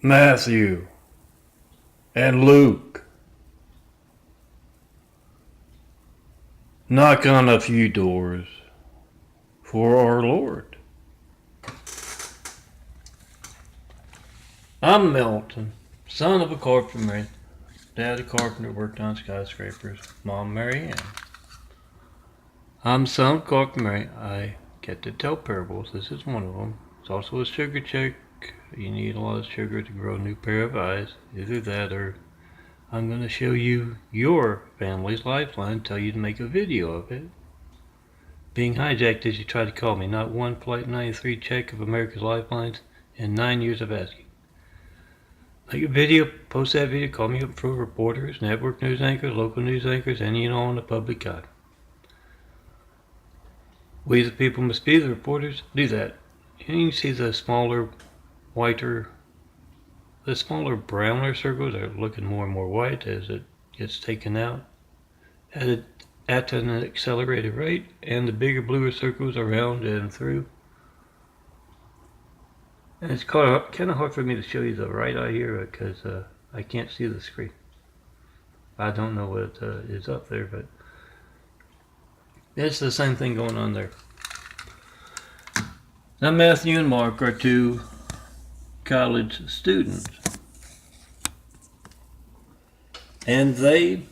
Matthew and Luke, knock on a few doors for our Lord. I'm Milton, son of a carpenter. Dad a carpenter, worked on skyscrapers. Mom Mary Ann. I'm son of carpenter. I get to tell parables. This is one of them. It's also a sugar check. You need a lot of sugar to grow a new pair of eyes. Either that or I'm going to show you your family's lifeline, tell you to make a video of it. Being hijacked as you try to call me. Not one Flight 93 check of America's lifelines in 9 years of asking. Make a video, post that video, call me up for reporters, network news anchors, local news anchors, any and all in the public eye. We the people must be the reporters. Do that. And you can see the smaller, whiter, the smaller, browner circles are looking more and more white as it gets taken out at an accelerated rate, and the bigger, bluer circles around and through. And it's kind of hard for me to show you the right eye here because I can't see the screen. I don't know what is up there, but it's the same thing going on there. Now Matthew and Mark are two college students, and they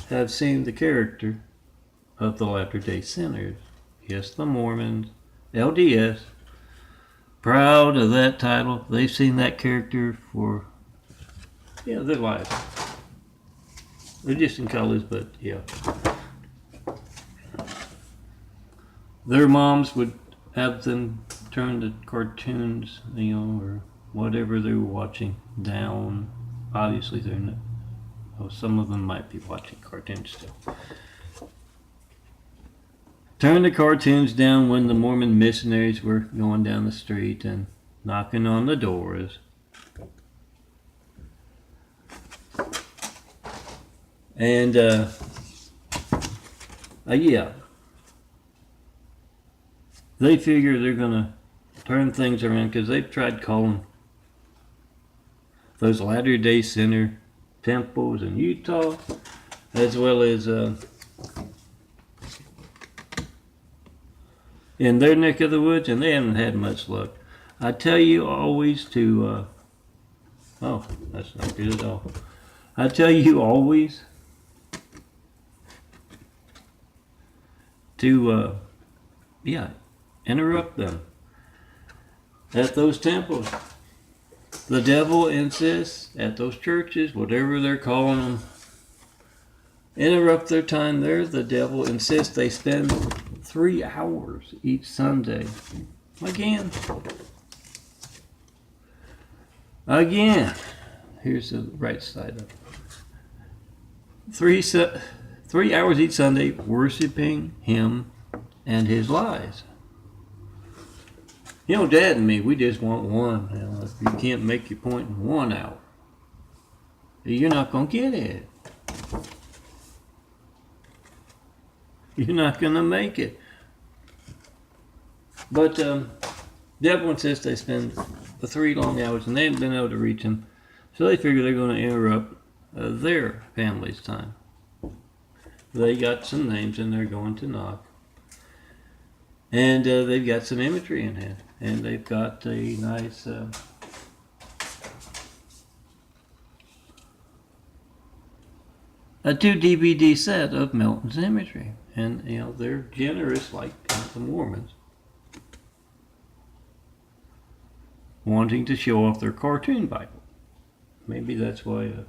have seen the character of the Latter-day Sinners. Yes, the Mormons, LDS, proud of that title. They've seen that character for their lives. They're just in college, but yeah. Their moms would have them turn the cartoons, or whatever they were watching down. Obviously, they're not. Well, some of them might be watching cartoons still. Turn the cartoons down when the Mormon missionaries were going down the street and knocking on the doors. And, they figure they're going to turn things around because they've tried calling those Latter-day Sinner temples in Utah, as well as in their neck of the woods, and they haven't had much luck. I tell you always to, oh, that's not good at all. I tell you always to, interrupt them at those temples. The devil insists at those churches, whatever they're calling them, interrupt their time there. The devil insists they spend 3 hours each Sunday. Again. Here's the right side of it. 3 hours each Sunday worshiping him and his lies. Dad and me, we just want one. If you can't make your point in 1 hour, you're not going to get it. You're not going to make it. But devil insists they spend 3 long hours and they haven't been able to reach him. So they figure they're going to interrupt their family's time. They got some names and they're going to knock. And they've got some imagery in hand. And they've got a nice a 2 DVD set of Milton's imagery. And they're generous like the Mormons, wanting to show off their cartoon Bible. Maybe that's why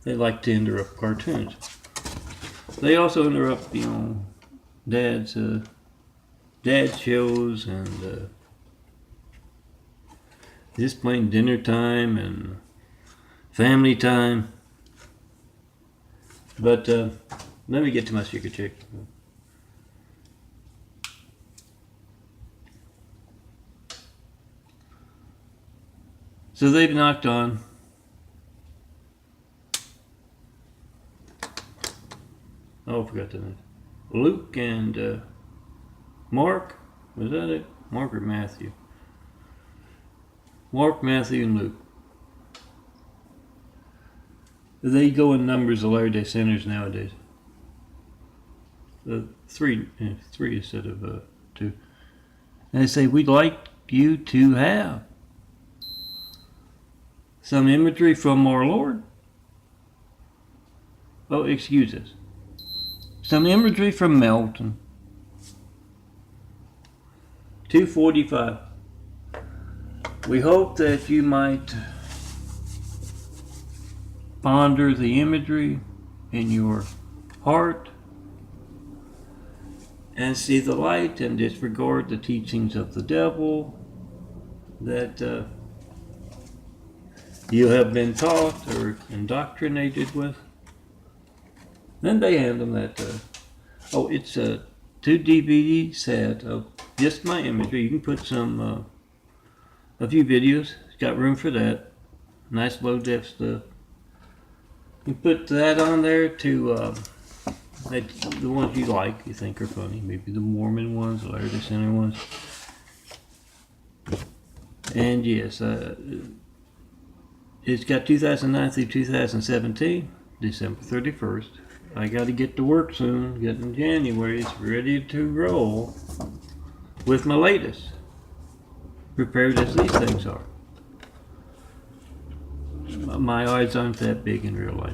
they like to interrupt cartoons. They also interrupt dad shows and just plain dinner time and family time. But let me get to my sugar chick. So they've knocked on. Oh, I forgot the name. Luke and Mark. Was that it? Mark or Matthew? Mark, Matthew, and Luke. They go in numbers of Latter-day Saints nowadays. Three instead of two. And they say, we'd like you to have some imagery from our Lord. Oh, excuse us. Some imagery from Melton. 245. We hope that you might ponder the imagery in your heart and see the light and disregard the teachings of the devil that you have been taught or indoctrinated with. Then they hand them that, it's a 2 DVD set of just my imagery. You can put some, a few videos. It's got room for that. Nice low def stuff. You put that on there to the ones you like, you think are funny. Maybe the Mormon ones, the Latter-day Saint ones. And yes, it's got 2009 through 2017, December 31st. I got to get to work soon, get in January. It's ready to roll with my latest. Prepared as these things are. My eyes aren't that big in real life.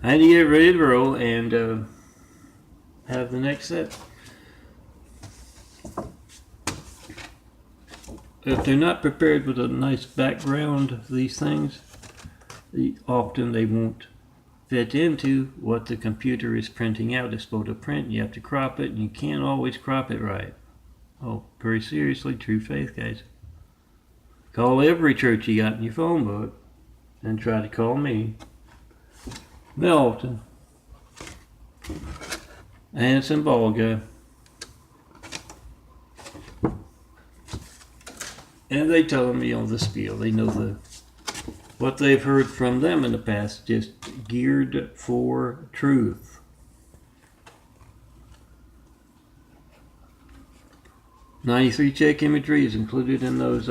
I had to get ready to roll and have the next set. If they're not prepared with a nice background of these things, often they won't fit into what the computer is printing out. It's supposed to print, you have to crop it, and you can't always crop it right. Oh, very seriously, true faith, guys. Call every church you got in your phone book, and try to call me. Melton. Handsome bald guy. And they tell me on the spiel. They know what they've heard from them in the past, just geared for truth. '93 check imagery is included in those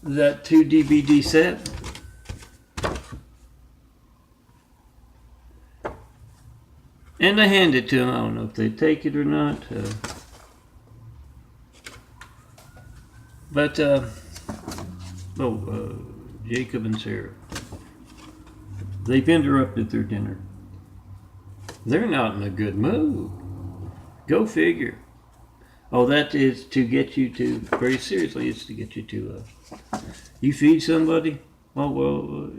that 2 DVD set. And I hand it to them. I don't know if they take it or not. Jacob and Sarah. They've interrupted their dinner. They're not in a good mood. Go figure. Oh, that is to get you to, very seriously, it's to get you to, you feed somebody? Oh, well,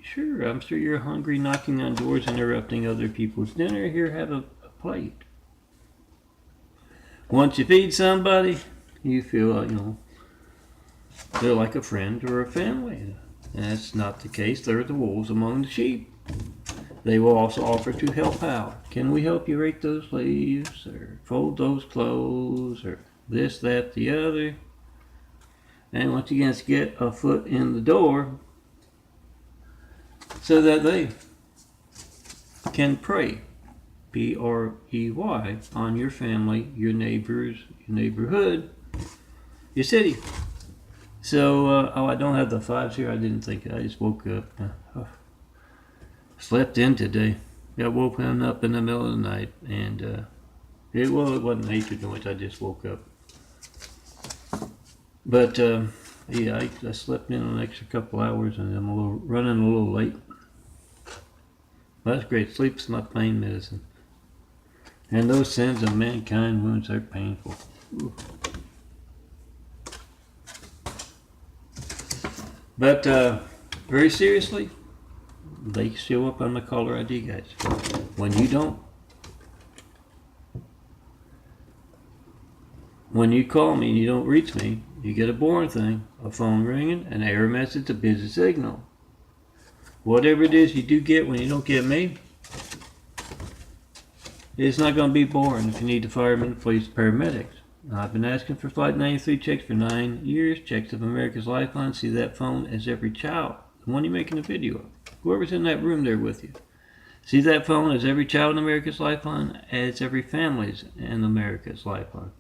sure, I'm sure you're hungry, knocking on doors, interrupting other people's dinner. Here, have a plate. Once you feed somebody, you feel, they're like a friend or a family. And that's not the case. They're the wolves among the sheep. They will also offer to help out. Can we help you rake those leaves, or fold those clothes, or this, that, the other? And once you guys get a foot in the door, so that they can pray, P-R-E-Y, on your family, your neighbors, your neighborhood, your city. So, I don't have the fives here. I didn't think. I just woke up. Slept in today. Got woken up in the middle of the night, and it wasn't nature noise. I just woke up. But yeah, I slept in an extra couple hours, and I'm running a little late. That's great. Sleep's my pain medicine. And those sins of mankind wounds are painful. Ooh. But very seriously, they show up on my caller ID, guys. When you don't, when you call me and you don't reach me, you get a boring thing, a phone ringing, an error message, a busy signal. Whatever it is you do get when you don't get me, it's not going to be boring. If you need the firemen, police, paramedics. I've been asking for Flight 93 checks for 9 years. Checks of America's Lifeline. See that phone as every child. The one you're making a video of. Whoever's in that room there with you. See that phone as every child in America's lifeline, as every family's in America's lifeline.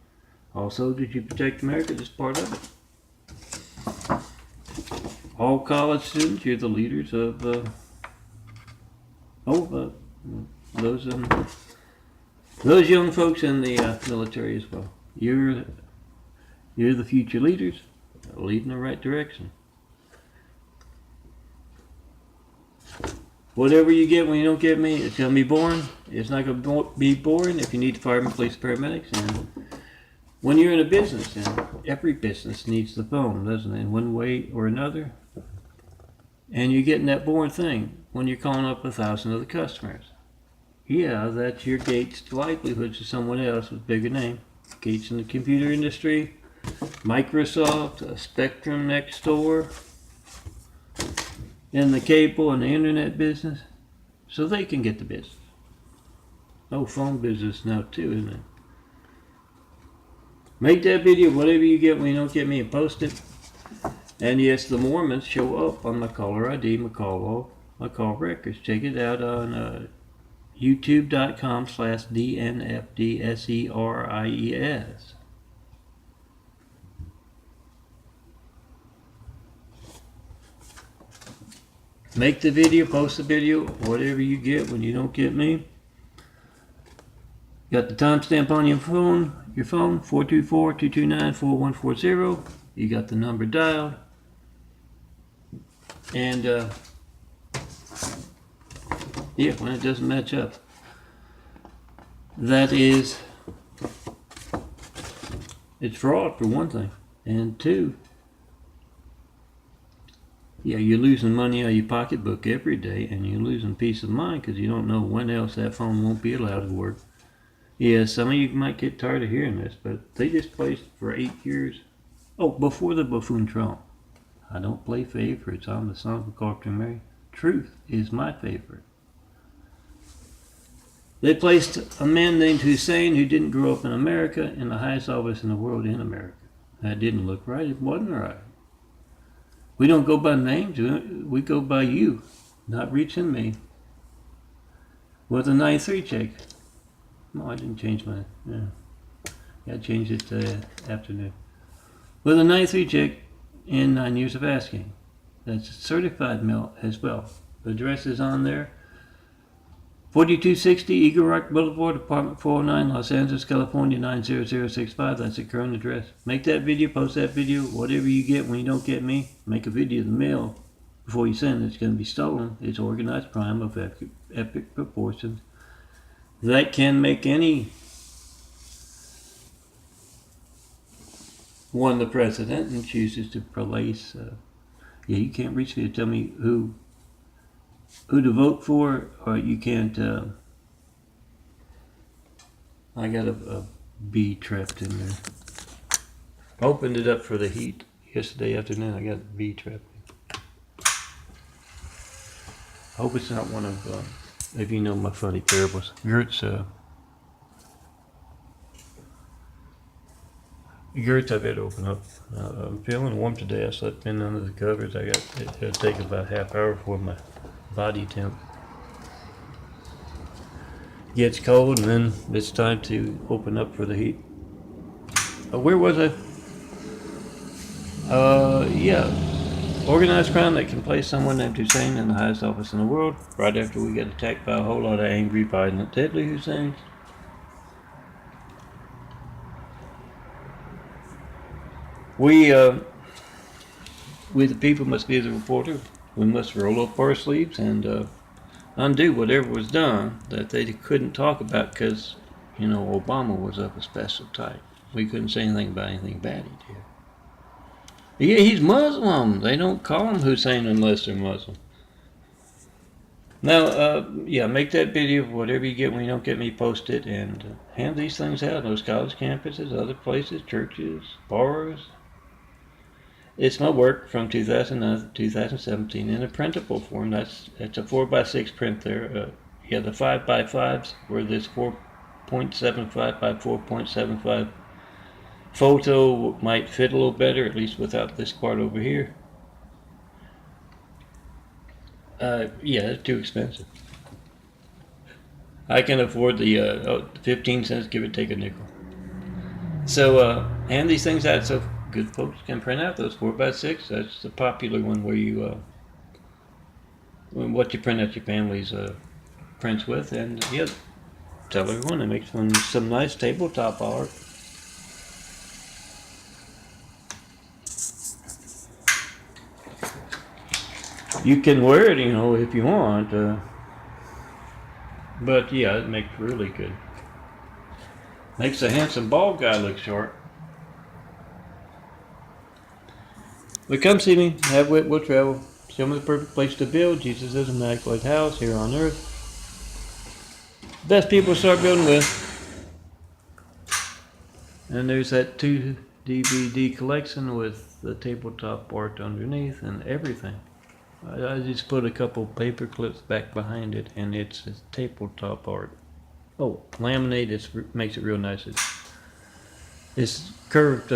Also, did you protect America? This part of it. All college students, you're the leaders of those young folks in the military as well. You're the future leaders, leading the right direction. Whatever you get when you don't get me, it's gonna be boring. It's not gonna be boring if you need firemen, police, paramedics, and when you're in a business, and every business needs the phone, doesn't it? In one way or another. And you're getting that boring thing when you're calling up 1,000 other customers. Yeah, that's your gates to livelihoods to someone else with a bigger name. Gates in the computer industry, Microsoft, Spectrum next door, in the cable and the internet business, so they can get the business. Oh, phone business now too, isn't it? Make that video, whatever you get when you don't get me, and post it. And yes, the Mormons show up on my caller ID, my call records. Check it out on youtube.com/DNFDSERIES. Make the video, post the video, whatever you get when you don't get me. Got the timestamp on your phone, 424-229-4140. You got the number dialed. And yeah, when it doesn't match up, it's fraud for one thing, and two, yeah, you're losing money out of your pocketbook every day, and you're losing peace of mind because you don't know when else that phone won't be allowed to work. Yeah, some of you might get tired of hearing this, but they just placed for 8 years. Oh, before the buffoon Trump. I don't play favorites. I'm the son of a carpenter Mary. Truth is my favorite. They placed a man named Hussein who didn't grow up in America in the highest office in the world in America. That didn't look right. It wasn't right. We don't go by names. We go by you, not reaching me. With a 9-3 check. No, I didn't change my. Yeah, I changed it afternoon. With a 9-3 check. In 9 years of asking. That's a certified mail as well. The address is on there. 4260 Eagle Rock Boulevard, apartment 409, Los Angeles, California 90065. That's the current address. Make that video, post that video, whatever you get when you don't get me. Make a video of the mail before you send it. It's going to be stolen. It's organized crime of epic proportions. That can make any one the president and chooses to place. Yeah, you can't reach me to tell me who to vote for, or you can't. I got a bee trapped in there. Opened it up for the heat yesterday afternoon. I got a bee trapped. I hope it's not one of, if you know my funny parables. Gert's I better open up. I'm feeling warm today. I slept in under the covers. It'll take about half hour for my body temp gets cold, and then it's time to open up for the heat. Where was I? Yeah. Organized crime that can place someone named Hussein in the highest office in the world right after we get attacked by a whole lot of angry, violent, deadly Husseins. We the people must be the reporter. We must roll up our sleeves and undo whatever was done that they couldn't talk about because, you know, Obama was of a special type. We couldn't say anything about anything bad he did. Yeah, he's Muslim. They don't call him Hussein unless they're Muslim. Now, yeah, make that video, whatever you get when you don't get me, post it, and hand these things out. Those college campuses, other places, churches, bars. It's my work from 2009 to 2017 in a printable form. It's a 4x6 print there. Yeah, the 5x5s where this 4.75 by 4.75 photo might fit a little better, at least without this part over here. Yeah, it's too expensive. I can afford the 15 cents, give or take a nickel. So hand these things out so good folks can print out those 4x6. That's the popular one where you what you print out your family's prints with, and yeah, tell everyone to make some nice tabletop art. You can wear it, if you want, but yeah, it makes really good. Makes a handsome bald guy look short. But come see me, have wit, we'll travel. Show me the perfect place to build. Jesus is an immaculate house here on earth. Best people to start building with. And there's that 2 DVD collection with the tabletop art underneath and everything. I just put a couple paper clips back behind it, and it's tabletop art. Oh, laminate makes it real nice. It's curved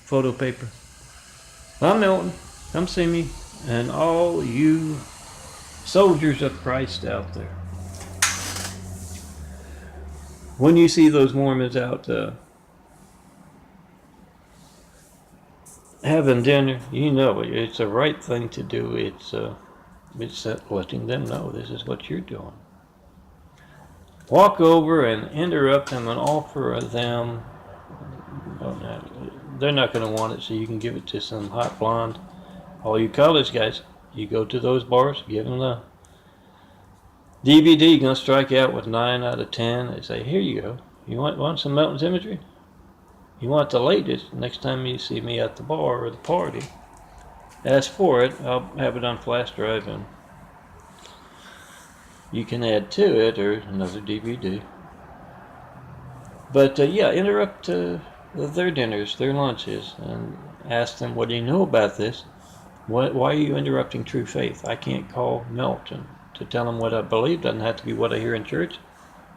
photo paper. I'm Milton. Come see me, and all you soldiers of Christ out there. When you see those Mormons out having dinner, it's the right thing to do. It's letting them know this is what you're doing. Walk over and interrupt them and offer them. They're not going to want it, so you can give it to some hot blonde. All you college guys, you go to those bars, give them the DVD. You're going to strike out with 9 out of 10. They say, here you go. You want some Melton's imagery? You want the latest? Next time you see me at the bar or the party, ask for it. I'll have it on flash drive, and you can add to it or another DVD. But interrupt their dinners, their lunches, and ask them, what do you know about this? Why are you interrupting true faith? I can't call Milton to tell him what I believe. Doesn't have to be what I hear in church.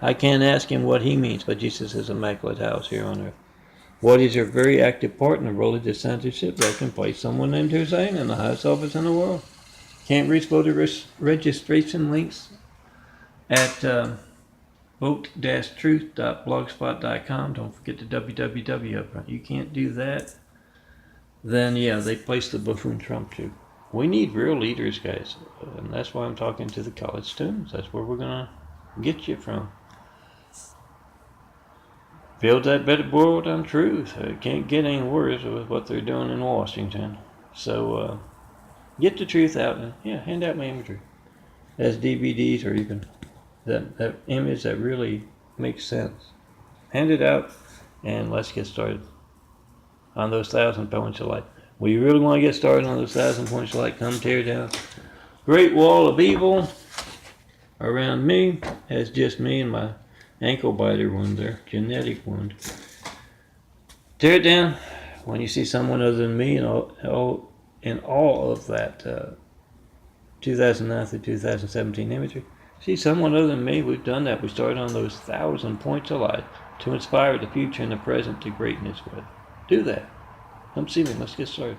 I can't ask him what he means by Jesus' immaculate house here on earth. What is your very active part in the role of discipleship that can place someone named Hussein in the highest office in the world? Can't reach voter registration links at vote-truth.blogspot.com. Don't forget the www up front. You can't do that, then they place the buffoon Trump too. We need real leaders, guys, and that's why I'm talking to the college students. That's where we're gonna get you from. Build that better world on truth. It can't get any worse with what they're doing in Washington. So get the truth out and hand out my imagery as DVDs, or even that image that really makes sense. Hand it out, and let's get started on those 1,000 points of light. Well, you really want to get started on those 1,000 points of light? Come tear down Great Wall of Evil around me. As just me and my ankle biter wound there, genetic wound. Tear it down when you see someone other than me in all of that 2009 through 2017 imagery. See someone other than me. We've done that. We started on those 1,000 points of light to inspire the future and the present to greatness with. Do that. Come see me. Let's get started.